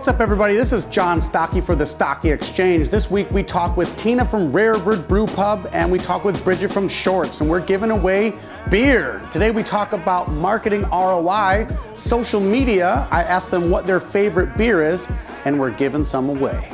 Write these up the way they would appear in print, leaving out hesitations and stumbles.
what's up everybody? This is John Stocki for the Stocki Exchange. This week we talk with Tina from Rare Bird Brewpub and we talk with Bridget from Schuett, and we're giving away beer. Today we talk about marketing ROI, social media. I asked them what their favorite beer is and we're giving some away.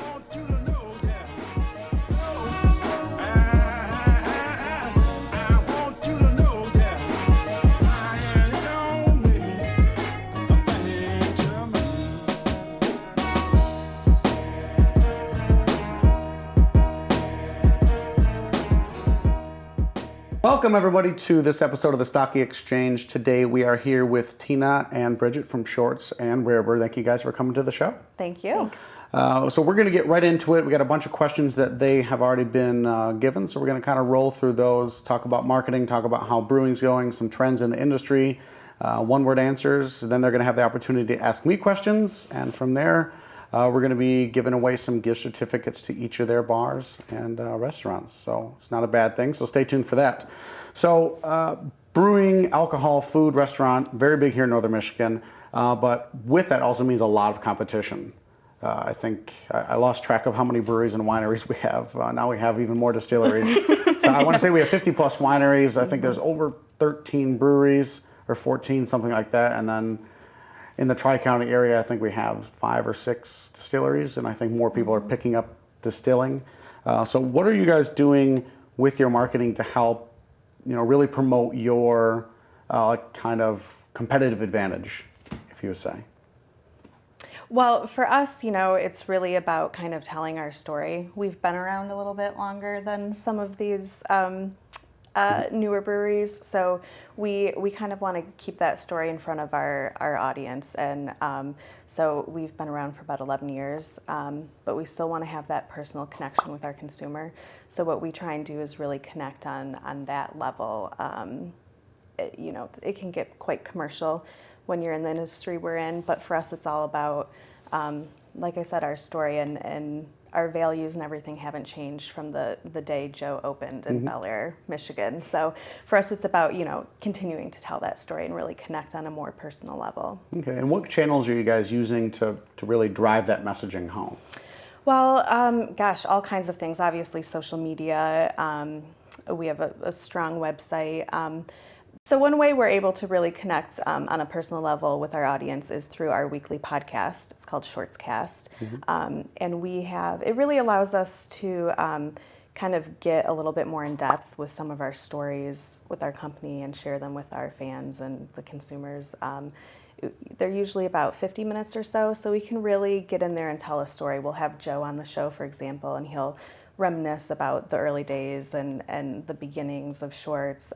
Welcome everybody to this episode of the Stocki Exchange. Today we are here with Tina and Bridget from Schuett and Rare Bird. Thank you guys for coming to the show. Thank you. So we're going to get right into it. We got a bunch of questions that they have already been given, so we're going to kind of roll through those, talk about marketing, talk about how brewing's going, some trends in the industry, one-word answers. Then they're going to have the opportunity to ask me questions, and from there we're going to be giving away some gift certificates to each of their bars and restaurants. So it's not a bad thing, so stay tuned for that. So brewing, alcohol, food, restaurant, very big here in Northern Michigan, but with that also means a lot of competition. I think I lost track of how many breweries and wineries we have. Now we have even more distilleries. So I want to say we have 50 plus wineries. I think there's over 13 breweries or 14, something like that. And then in the Tri-County area, I think we have 5 or 6 distilleries, and I think more people are picking up distilling. So what are you guys doing with your marketing to help, really promote your kind of competitive advantage, if you would say? Well, for us, it's really about kind of telling our story. We've been around a little bit longer than some of these newer breweries, so we kind of want to keep that story in front of our audience, and so we've been around for about 11 years, but we still want to have that personal connection with our consumer. So what we try and do is really connect on that level. It can get quite commercial when you're in the industry we're in, but for us it's all about, like I said, our story, and our values and everything haven't changed from the day Joe opened in Bel Air, Michigan. So for us, it's about, continuing to tell that story and really connect on a more personal level. Okay, and what channels are you guys using to really drive that messaging home? Well, all kinds of things. Obviously, social media. We have a strong website. So one way we're able to really connect on a personal level with our audience is through our weekly podcast. It's called Schuett's Cast. And it really allows us to kind of get a little bit more in depth with some of our stories with our company and share them with our fans and the consumers. They're usually about 50 minutes or so we can really get in there and tell a story. We'll have Joe on the show, for example, and he'll reminisce about the early days and the beginnings of Schuett's.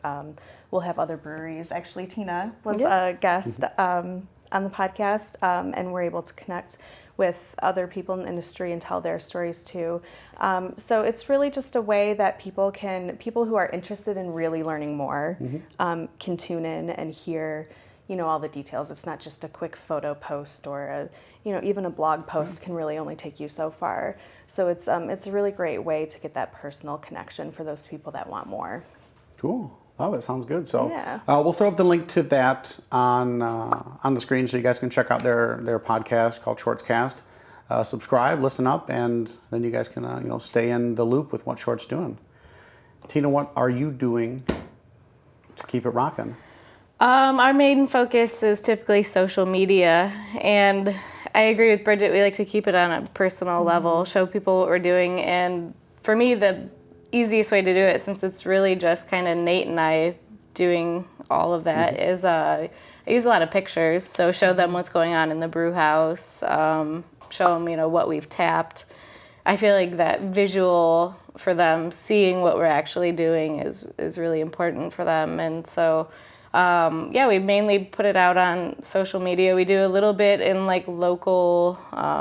We'll have other breweries. Actually, Tina was a guest on the podcast, and we're able to connect with other people in the industry and tell their stories too. So it's really just a way that people who are interested in really learning more can tune in and hear all the details. It's not just a quick photo post or even a blog post can really only take you so far. So it's a really great way to get that personal connection for those people that want more. Cool. Oh, it sounds good. So we'll throw up the link to that on the screen so you guys can check out their podcast called Schuett's Cast. Subscribe, listen up, and then you guys can stay in the loop with what Schuett's doing. Tina, what are you doing to keep it rocking? Our main focus is typically social media, and I agree with Bridget. We like to keep it on a personal level, show people what we're doing, and for me, the easiest way to do it, since it's really just kind of Nate and I doing all of that, is I use a lot of pictures, so show them what's going on in the brew house, show them, what we've tapped. I feel like that visual for them, seeing what we're actually doing is really important for them, and so we mainly put it out on social media. We do a little bit in local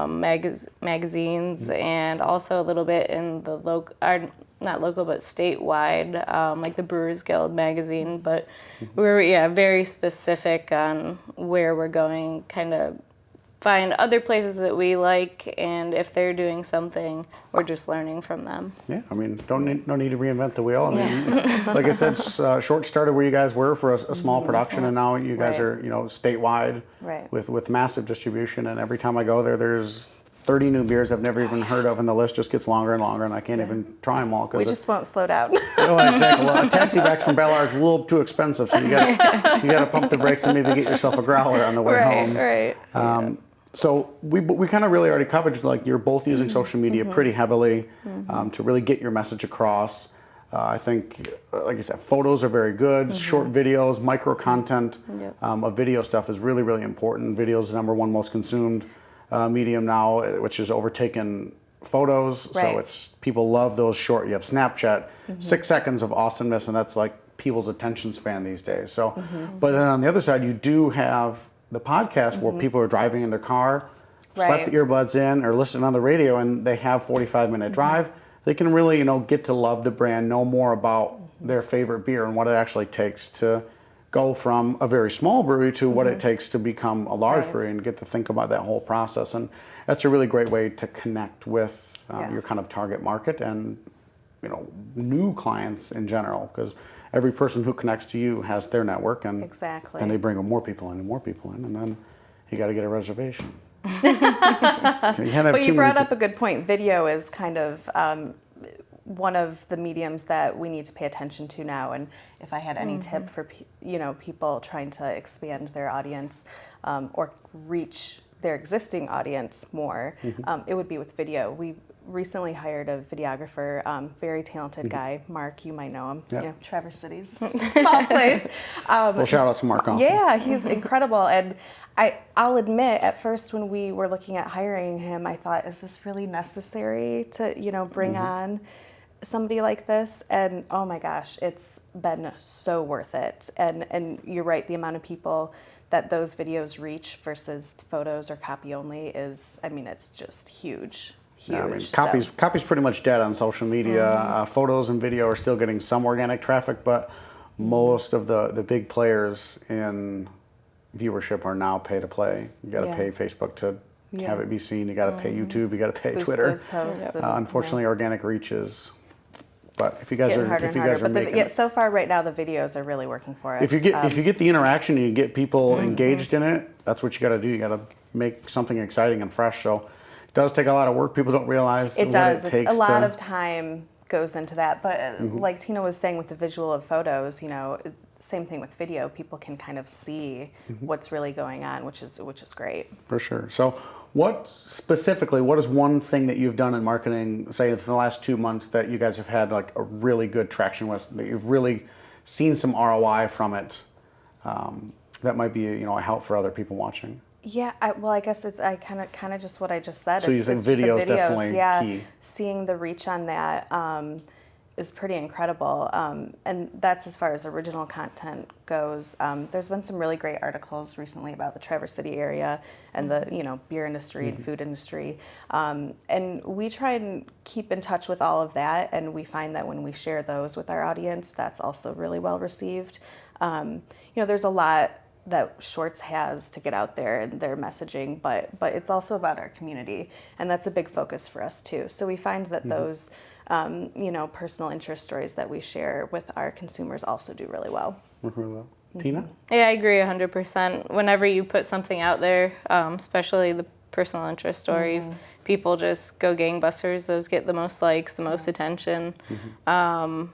magazines, and also a little bit in the not local but statewide, like the Brewers Guild magazine. But we're very specific on where we're going, kind of find other places that we like, and if they're doing something, we're just learning from them. Yeah, I mean, no need to reinvent the wheel. I mean, like I said, Schuett started where you guys were for a small production, and now you guys are, statewide with massive distribution. And every time I go there, there's 30 new beers I've never even heard of, and the list just gets longer and longer, and I can't even try them all. We just won't slow down. Oh, exactly. Well, a taxi back from Bellard is a little too expensive, so you got to pump the brakes and maybe get yourself a growler on the way home. Right. So we kind of really already covered, like, you're both using social media pretty heavily to really get your message across. I think, like I said, photos are very good. Short videos, micro content of video stuff is really, really important. Video is the #1 most consumed medium now, which has overtaken photos. Right. So it's, people love those short. You have Snapchat, 6 seconds of awesomeness, and that's like people's attention span these days. So, but then on the other side, you do have the podcast where people are driving in their car, slap the earbuds in, or listen on the radio, and they have 45-minute drive. They can really, get to love the brand, know more about their favorite beer and what it actually takes to go from a very small brewery to what it takes to become a large brewery, and get to think about that whole process. And that's a really great way to connect with your kind of target market and, new clients in general, because every person who connects to you has their network, and then they bring more people in and more people in, and then you got to get a reservation. But you brought up a good point. Video is kind of one of the mediums that we need to pay attention to now. And if I had any tip for people trying to expand their audience or reach their existing audience more, it would be with video. We recently hired a videographer, very talented guy, Mark. You might know him. Traverse City's small place. Well, shout out to Mark also. Yeah, he's incredible. And I'll admit, at first when we were looking at hiring him, I thought, is this really necessary to, bring on somebody like this? And oh my gosh, it's been so worth it. And you're right, the amount of people that those videos reach versus photos or copy only is, it's just huge. Huge. Yeah, copy's pretty much dead on social media. Photos and video are still getting some organic traffic, but most of the big players in viewership are now pay to play. You got to pay Facebook to have it be seen. You got to pay YouTube. You got to pay Boost Twitter. Those posts Unfortunately, organic reaches. But if you guys getting are, harder if you and guys are harder. making, But so far right now the videos are really working for us. if you get the interaction and you get people engaged in it, that's what you got to do. You got to make something exciting and fresh. So it does take a lot of work. People don't realize it what does. it takes. A lot of time goes into that. But like Tina was saying with the visual of photos, same thing with video. People can kind of see what's really going on, which is great. For sure. So what is one thing that you've done in marketing, say in the last 2 months, that you guys have had like a really good traction with, that you've really seen some ROI from it, that might be a help for other people watching? Yeah, I guess it's kind of just what I just said. So you think video is definitely key. Seeing the reach on that is pretty incredible, and that's as far as original content goes. There's been some really great articles recently about the Traverse City area and the beer industry and food industry, and we try and keep in touch with all of that. And we find that when we share those with our audience, that's also really well received. There's a lot that Schwartz has to get out there in their messaging, but it's also about our community, and that's a big focus for us too. So we find that those personal interest stories that we share with our consumers also do really well. Tina? Yeah, I agree 100%. Whenever you put something out there, especially the personal interest stories, people just go gangbusters. Those get the most likes, the most attention. I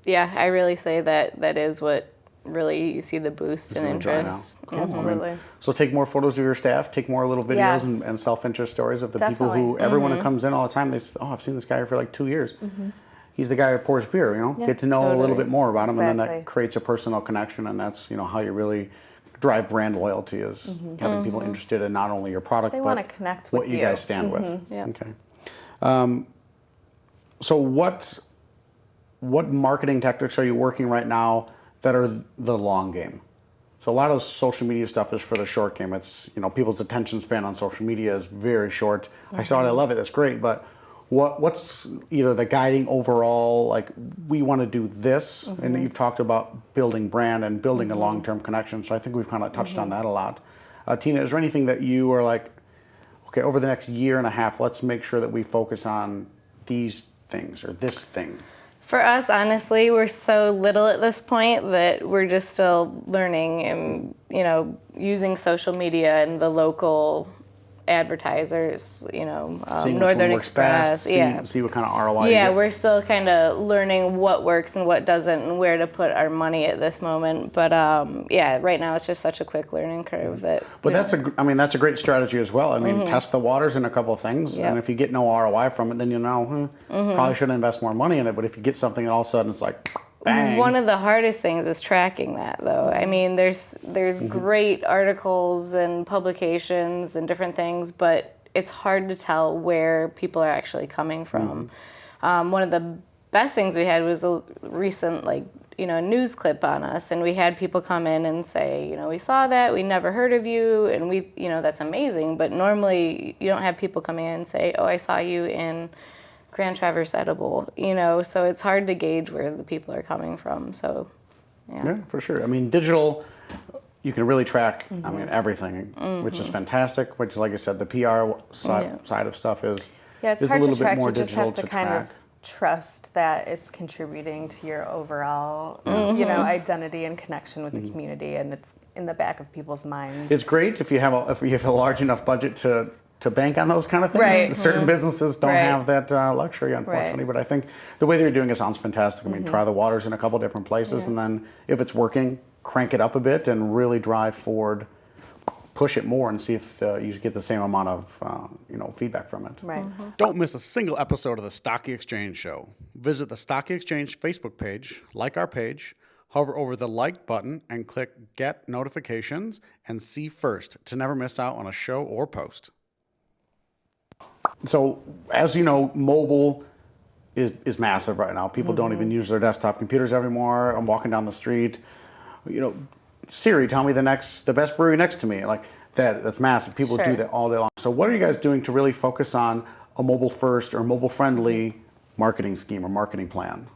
really say that is what really you see the boost in interest. Absolutely. So take more photos of your staff, take more little videos and self-interest stories of the people who, everyone who comes in all the time, they say, I've seen this guy for like 2 years. He's the guy who pours beer, get to know a little bit more about him, and then that creates a personal connection, and that's, how you really drive brand loyalty, is having people interested in not only your product, they but want to connect with what you guys stand with. Okay. So what marketing tactics are you working right now that are the long game? So a lot of social media stuff is for the short game. It's, people's attention span on social media is very short. I saw it, I love it, that's great, but what's either the guiding overall, like, we want to do this, and you've talked about building brand and building a long-term connection, so I think we've kind of touched on that a lot. Tina, is there anything that you are like, okay, over the next year and a half, let's make sure that we focus on these things or this thing? For us, honestly, we're so little at this point that we're just still learning and, using social media and the local advertisers, you know, Seeing which Northern one works Express. best, see what kind of ROI you Yeah, get. we're still kind of learning what works and what doesn't and where to put our money at this moment. But yeah, right now it's just such a quick learning curve that. But that's a great strategy as well. I mean, test the waters in a couple of things, Yep. and if you get no ROI from it, then you know, probably shouldn't invest more money in it. But if you get something and all of a sudden it's like, bang. One of the hardest things is tracking that, though. I mean, there's great articles and publications and different things, but it's hard to tell where people are actually coming from. One of the best things we had was a recent, news clip on us, and we had people come in and say, we saw that, we never heard of you, and that's amazing. But normally, you don't have people coming in and say, oh, I saw you in Grand Traverse Edible, so it's hard to gauge where the people are coming from. So, yeah, for sure. I mean, digital, you can really track, everything, which is fantastic. Which, like I said, the PR side of stuff is it's is hard a little to track. bit more You just digital have to kind track. of trust that it's contributing to your overall, identity and connection with the community, and it's in the back of people's minds. It's great if you have a large enough budget to bank on those kind of things. Right. Certain businesses don't have that luxury, unfortunately. Right. But I think the way they're doing it sounds fantastic. I mean, try the waters in a couple different places, and then if it's working, crank it up a bit and really drive forward, push it more, and see if you get the same amount of feedback from it. Right. Don't miss a single episode of the Stocki Exchange show. Visit the Stocki Exchange Facebook page, like our page, hover over the like button, and click Get Notifications and See First to never miss out on a show or post. So, as you know, mobile is massive right now. People don't even use their desktop computers anymore. I'm walking down the street, Siri, tell me the best brewery next to me. Like that's massive. People do that all day long. So what are you guys doing to really focus on a mobile first or mobile friendly marketing scheme or marketing plan?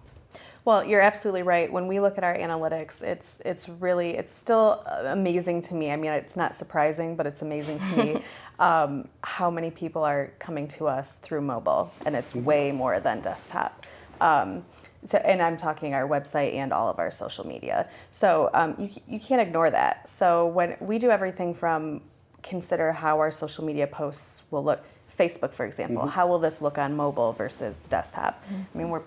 Well, you're absolutely right. When we look at our analytics, it's still amazing to me. I mean, it's not surprising, but it's amazing to me how many people are coming to us through mobile, and it's way more than desktop. And I'm talking our website and all of our social media. So you can't ignore that. So when we do everything from consider how our social media posts will look, Facebook, for example, how will this look on mobile versus the desktop? I mean, we're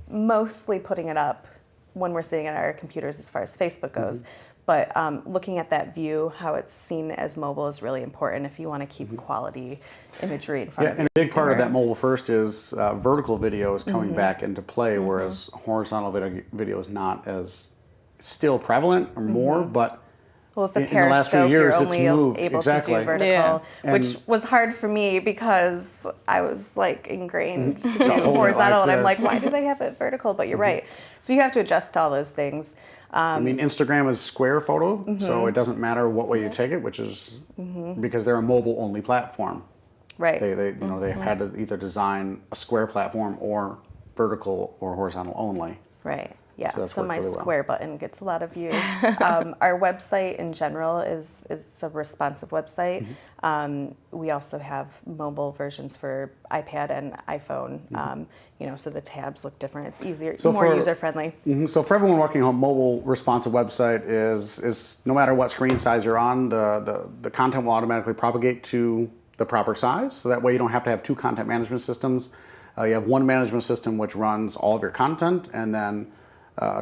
mostly putting it up when we're sitting at our computers as far as Facebook goes. But looking at that view, how it's seen as mobile is really important if you want to keep quality imagery in front of you. And a big part of that mobile first is vertical video is coming back into play, whereas horizontal video is not as still prevalent or more, but well, with the in the last few Periscope, years, you're it's only moved. able Exactly. to do vertical, And which was hard for me because I was ingrained to do hold it horizontal, like and I'm this. like, why do they have it vertical? But you're right. So you have to adjust all those things. I mean, Instagram is square photo, so it doesn't matter what way you take it, which is because they're a mobile-only platform. Right. They've had to either design a square platform or vertical or horizontal only. Right. Yeah. So that's So worked my really well. square button gets a lot of views. Our website in general is a responsive website. We also have mobile versions for iPad and iPhone. So the tabs look different. It's easier, more user friendly. So for everyone working on mobile responsive website is no matter what screen size you're on, the content will automatically propagate to the proper size. So that way you don't have to have two content management systems. You have one management system which runs all of your content, and then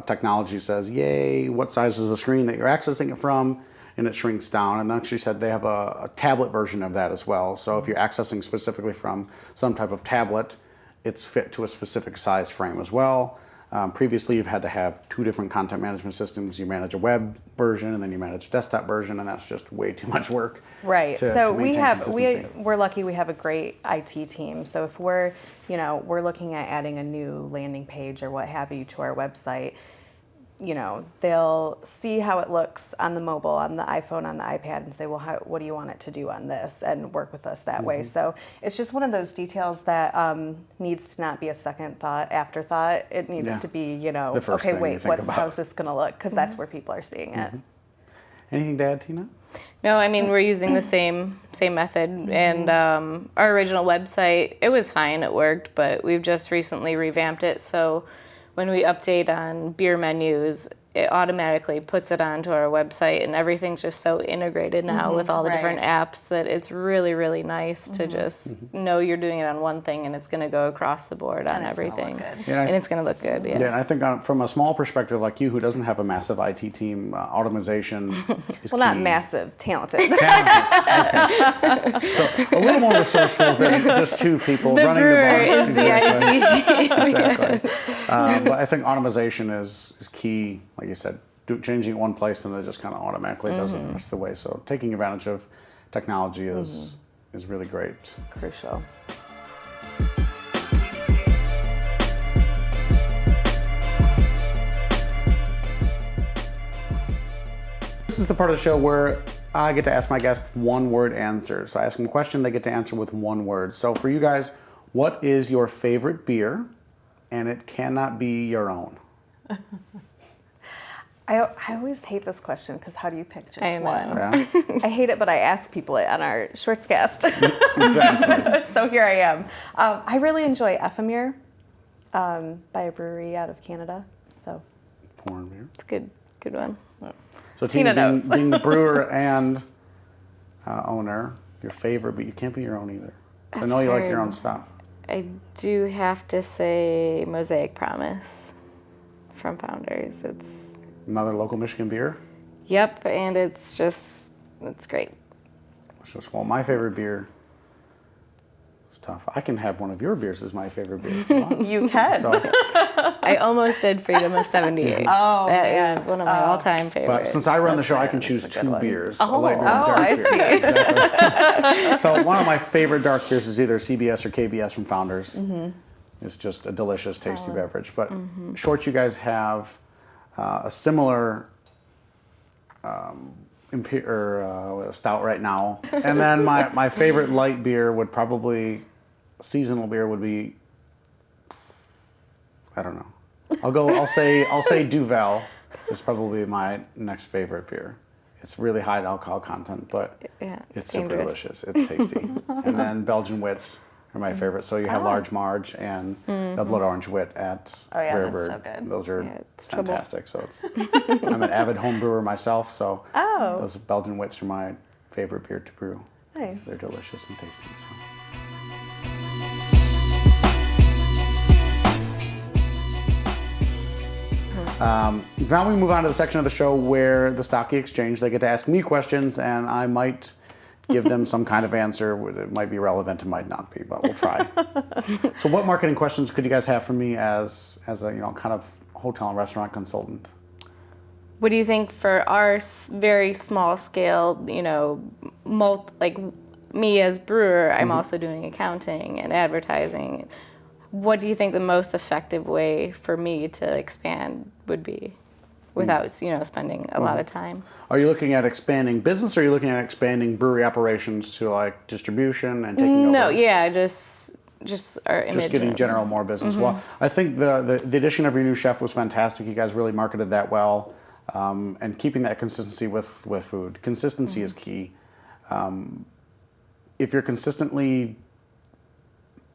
technology says, yay, what size is the screen that you're accessing it from? And it shrinks down. And then she said they have a tablet version of that as well. So if you're accessing specifically from some type of tablet, it's fit to a specific size frame as well. Previously, you've had to have two different content management systems. You manage a web version, and then you manage a desktop version, and that's just way too much work. Right. To maintain We're lucky we have a great IT team. So if we're looking at adding a new landing page or what have you to our website, they'll see how it looks on the mobile, on the iPhone, on the iPad, and say, well, what do you want it to do on this? And work with us that way. So it's just one of those details that needs to not be a second thought, afterthought. It needs to be, okay, wait, how's this going to look? Because that's where people are seeing it. Anything to add, Tina? No, I mean, we're using the same method. And our original website, it was fine, it worked, but we've just recently revamped it. So when we update on beer menus, it automatically puts it onto our website, and everything's just so integrated now with all the different apps that it's really, really nice to just know you're doing it on one thing and it's going to go across the board on everything. And it's going to look good. Yeah, and I think from a small perspective like you, who doesn't have a massive IT team, automation is well, key. not massive, talented. Talented. Okay. So a little more resourceful than just two people The running brewer the bar. is the IT team. Exactly. But I think automation is key, like you said, changing it one place and it just kind of automatically does it the rest of the way. So taking advantage of technology is really great. Crucial. This is the part of the show where I get to ask my guests one-word answers. So I ask them a question, they get to answer with one word. So for you guys, what is your favorite beer? And it cannot be your own. I always hate this question because how do you pick just I know. one? Yeah, I hate it, but I ask people it on our Schwartzcast. exactly. So here I am. I really enjoy Ephemere by a brewery out of Canada. So Porn beer. It's a good one. So Tina, Tina knows. being the brewer and owner, your favorite, but you can't be your own either. So I know you like your hard. own stuff. I do have to say Mosaic Promise from Founders. It's Another local Michigan beer. Yep, and it's great. It's just, well, my favorite beer is tough. I can have one of your beers as my favorite beer if you want. you can. So, I almost did Freedom of 78. Oh, That man. is one of my all-time favorites. but since I run the show, I can choose That's a two good one. beers. A light beer and Oh, dark I beer. see. Exactly. So one of my favorite dark beers is either CBS or KBS from Founders. It's just a delicious, tasty beverage. But Shorts, you guys have a similar stout right now. And then my favorite light beer would probably, seasonal beer would be, I don't know. I'll say Duvel is probably my next favorite beer. It's really high in alcohol content, but it's super dangerous. delicious. It's tasty. And then Belgian Wits are my favorite. So you have Large Marge and the Blood Orange Wit at Rare that's Bird. so good. Those are it's trouble. fantastic. So I'm an avid home brewer myself, so those Belgian Wits are my favorite beer to brew. Nice. They're delicious and tasty. So. Now we move on to the section of the show where the Stocki Exchange, they get to ask me questions and I might give them some kind of answer. It might be relevant, it might not be, but we'll try. So what marketing questions could you guys have for me as a kind of hotel and restaurant consultant? What do you think for our very small scale, like me as brewer, I'm also doing accounting and advertising. What do you think the most effective way for me to expand would be without, spending a lot of time? Are you looking at expanding business or are you looking at expanding brewery operations to like distribution and taking over? No, yeah, just our image. Just getting general more business. Well, I think the addition of your new chef was fantastic. You guys really marketed that well. And keeping that consistency with food. Consistency is key. If you're consistently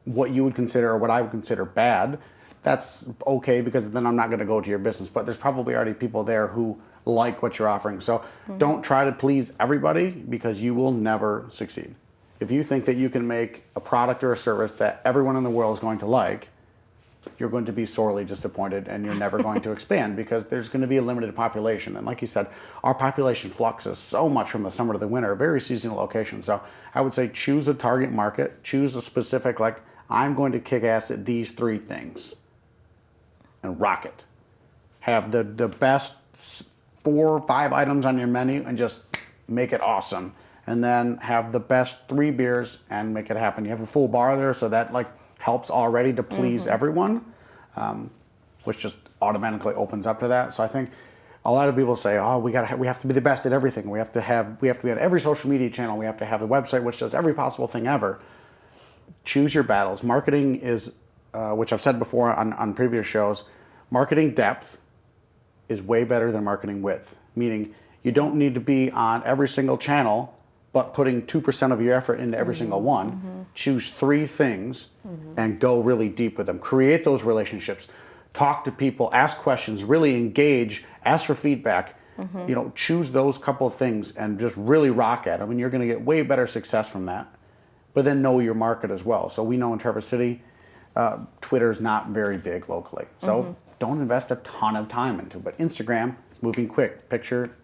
what you would consider or what I would consider bad, that's okay because then I'm not going to go to your business. But there's probably already people there who like what you're offering. So don't try to please everybody because you will never succeed. If you think that you can make a product or a service that everyone in the world is going to like, you're going to be sorely disappointed and you're never going to expand because there's going to be a limited population. And like you said, our population fluxes so much from the summer to the winter, very seasonal location. So I would say choose a target market, choose a specific, like, I'm going to kick ass at these 3 things and rock it. Have the best 4 or 5 items on your menu and just make it awesome. And then have the best 3 beers and make it happen. You have a full bar there, so that like helps already to please everyone, which just automatically opens up to that. So I think a lot of people say, oh, we have to be the best at everything. We have to be on every social media channel. We have to have the website, which does every possible thing ever. Choose your battles. Marketing is, which I've said before on previous shows, marketing depth is way better than marketing width. Meaning you don't need to be on every single channel, but putting 2% of your effort into every single one. Choose 3 things and go really deep with them. Create those relationships. talk to people, ask questions, really engage, ask for feedback. You know, choose those couple of things and just really rock at them, and you're going to get way better success from that. But then know your market as well. So we know in Traverse City, Twitter's not very big locally. So don't invest a ton of time into it. But Instagram is moving quick. Picture,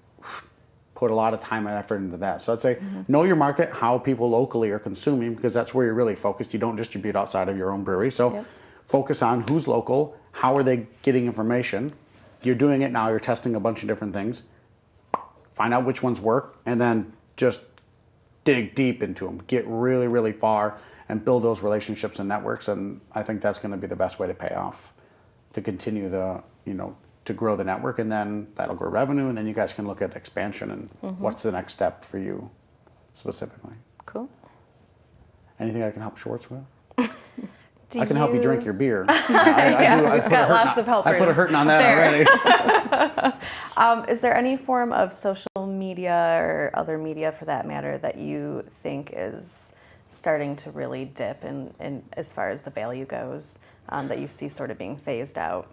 put a lot of time and effort into that. So I'd say know your market, how people locally are consuming, because that's where you're really focused. You don't distribute outside of your own brewery. So focus on who's local, how are they getting information. You're doing it now, you're testing a bunch of different things. Find out which ones work, and then just dig deep into them. Get really, really far and build those relationships and networks, and I think that's going to be the best way to pay off, to continue the, you know, to grow the network, and then that'll grow revenue, and then you guys can look at expansion and what's the next step for you specifically. Cool. Anything I can help Schwartz with? I can help you drink your beer. We've got lots of helpers. I put a hurting on that already. Is there any form of social media or other media, for that matter, that you think is starting to really dip in as far as the value goes, that you see sort of being phased out?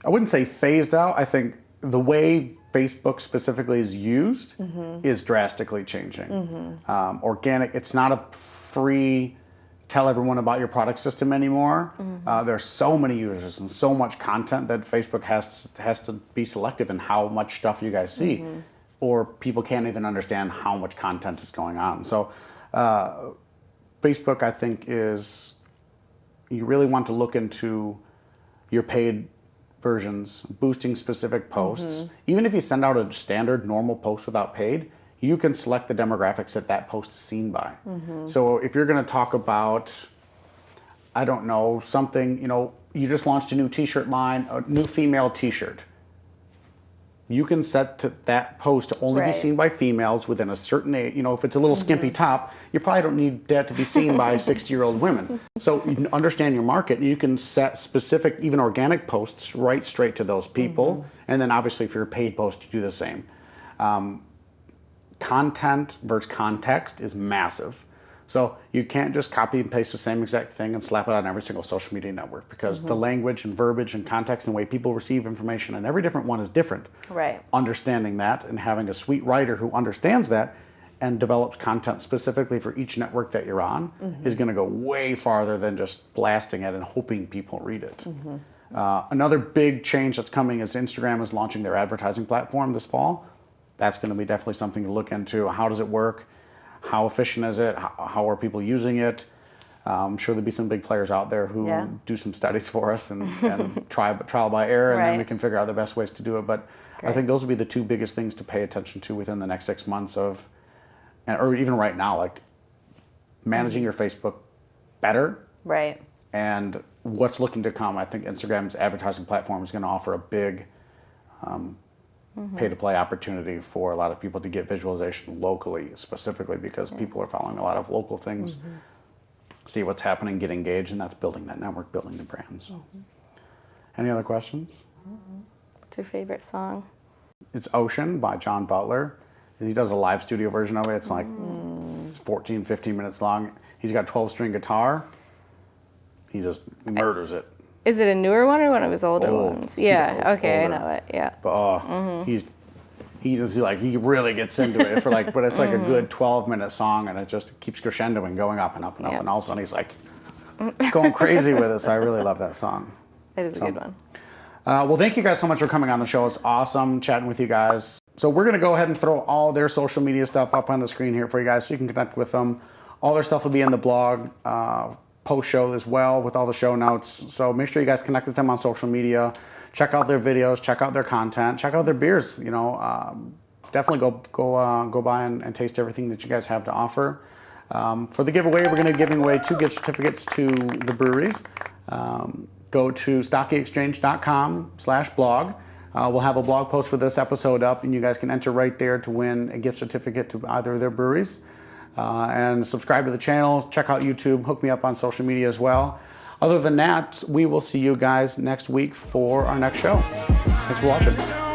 I wouldn't say phased out. I think the way Facebook specifically is used is drastically changing. Organic, it's not a free tell everyone about your product system anymore. There's so many users and so much content that Facebook has to be selective in how much stuff you guys see, or people can't even understand how much content is going on. So Facebook, I think, is, you really want to look into your paid versions, boosting specific posts. Even if you send out a standard normal post without paid, you can select the demographics that that post is seen by. So if you're going to talk about, I don't know, something, you know, you just launched a new t-shirt line, a new female t-shirt. You can set that post to only be seen by females within a certain age. You know, if it's a little skimpy top, you probably don't need that to be seen by 60-year-old women. So you understand your market, and you can set specific, even organic posts right straight to those people. And then obviously if you're a paid post, you do the same. Content versus context is massive. So you can't just copy and paste the same exact thing and slap it on every single social media network, because the language and verbiage and context and the way people receive information, and every different one is different. Understanding that and having a sweet writer who understands that and develops content specifically for each network that you're on is going to go way farther than just blasting it and hoping people read it. Another big change that's coming is Instagram is launching their advertising platform this fall. That's going to be definitely something to look into. How does it work? How efficient is it? How are people using it? I'm sure there'll be some big players out there who do some studies for us and trial by error, and then we can figure out the best ways to do it. But I think those will be the two biggest things to pay attention to within the next 6 months of, or even right now, like managing your Facebook better. And what's looking to come. I think Instagram's advertising platform is going to offer a big pay-to-play opportunity for a lot of people to get visualization locally, specifically because people are following a lot of local things, see what's happening, get engaged, and that's building that network, building the brands. Any other questions? What's your favorite song? It's Ocean by John Butler. He does a live studio version of it. It's like 14, 15 minutes long. He's got a 12-string guitar. He just murders it. Is it a newer one or one of his older ones? Yeah, okay, older. I know it, yeah. But he really gets into it for like, but it's like a good 12-minute song, and it just keeps crescendoing, going up and up and up, and all of a sudden he's like going crazy with it. So I really love that song. It is a good one. Well, thank you guys so much for coming on the show. It's awesome chatting with you guys. So we're going to go ahead and throw all their social media stuff up on the screen here for you guys so you can connect with them. All their stuff will be in the blog post-show as well with all the show notes. So make sure you guys connect with them on social media. Check out their videos, check out their content, check out their beers. You know, definitely go by and taste everything that you guys have to offer. For the giveaway, we're going to be giving away 2 gift certificates to the breweries. Go to stockiexchange.com/blog. We'll have a blog post for this episode up, and you guys can enter right there to win a gift certificate to either of their breweries. And subscribe to the channel, check out YouTube, hook me up on social media as well. Other than that, we will see you guys next week for our next show. Thanks for watching.